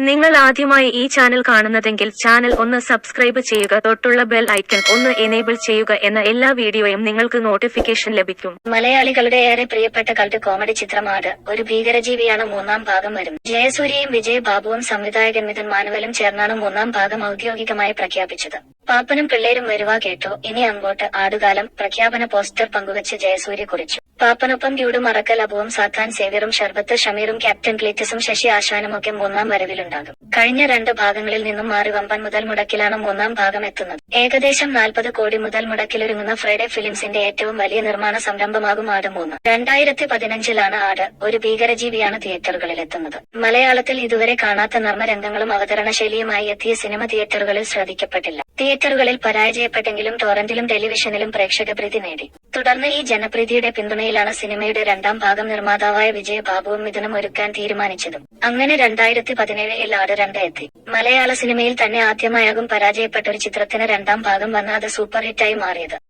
നിങ്ങൾ ആദ്യമായി ഈ ചാനൽ കാണുന്നതെങ്കിൽ ചാനൽ ഒന്ന് സബ്സ്ക്രൈബ് ചെയ്യുക, തൊട്ടുള്ള ബെൽ ഐക്കൺ ഒന്ന് എനേബിൾ ചെയ്യുക. എന്ന എല്ലാ വീഡിയോയും നിങ്ങൾക്ക് നോട്ടിഫിക്കേഷൻ ലഭിക്കും. മലയാളികളുടെ ഏറെ പ്രിയപ്പെട്ട കൾട്ട് കോമഡി ചിത്രം ആട് ഒരു ഭീകരജീവിയാണ് മൂന്നാം ഭാഗം വരും. ജയസൂര്യയും വിജയ് ബാബുവും സംവിധായകൻ മിഥുൻ മാനുവലും ചേർന്നാണ് മൂന്നാം ഭാഗം ഔദ്യോഗികമായി പ്രഖ്യാപിച്ചത്. പാപ്പനും പിള്ളേരും വരുവാ കേട്ടോ, ഇനി അങ്ങോട്ട് ആടുകാലം പ്രഖ്യാപന പോസ്റ്റർ പങ്കുവച്ച് ജയസൂര്യ കുറിച്ചു. പാപ്പനൊപ്പം ഡ്യൂഡും അറക്കൽ അബുവും സാത്താൻ സേവ്യറും ഷർബത്ത് ഷമീറും ക്യാപ്റ്റൻ ക്ലീറ്റസും ശശി ആശാനുമൊക്കെ മൂന്നാം വരവിലുണ്ടാകും. കഴിഞ്ഞ 2 ഭാഗങ്ങളിൽ നിന്നും മാറി വമ്പൻ മുതൽ മുടക്കിലാണ് മൂന്നാം ഭാഗം എത്തുന്നത്. ഏകദേശം 40 കോടി മുതൽ മുടക്കിലൊരുങ്ങുന്ന ഫ്രൈഡേ ഫിലിംസിന്റെ ഏറ്റവും വലിയ നിർമ്മാണ സംരംഭമാകും ആട് 3. 2015-ലാണ് ആട് ഒരു ഭീകരജീവിയാണ് തിയേറ്ററുകളിലെത്തുന്നത്. മലയാളത്തിൽ ഇതുവരെ കാണാത്ത നർമ്മരംഗങ്ങളും അവതരണ ശൈലിയുമായി എത്തിയ സിനിമ തിയേറ്ററുകളിൽ ശ്രദ്ധിക്കപ്പെട്ടില്ല. തിയേറ്ററുകളിൽ പരാജയപ്പെട്ടെങ്കിലും ടോറന്റിലും ടെലിവിഷനിലും പ്രേക്ഷകപ്രീതി നേടി. തുടർന്ന് ഈ ജനപ്രീതിയുടെ പിന്തുണയിലാണ് സിനിമയുടെ 2ാം ഭാഗം നിർമ്മാതാവായ വിജയ് ബാബുവും മിഥുനും ഒരുക്കാൻ തീരുമാനിച്ചതും. അങ്ങനെ 2017-ൽ ആട് 2 എത്തി. മലയാള സിനിമയിൽ തന്നെ ആദ്യമായാകും പരാജയപ്പെട്ടൊരു ചിത്രത്തിന് 2ാം ഭാഗം വന്ന് അത് സൂപ്പർ ഹിറ്റായി മാറിയത്.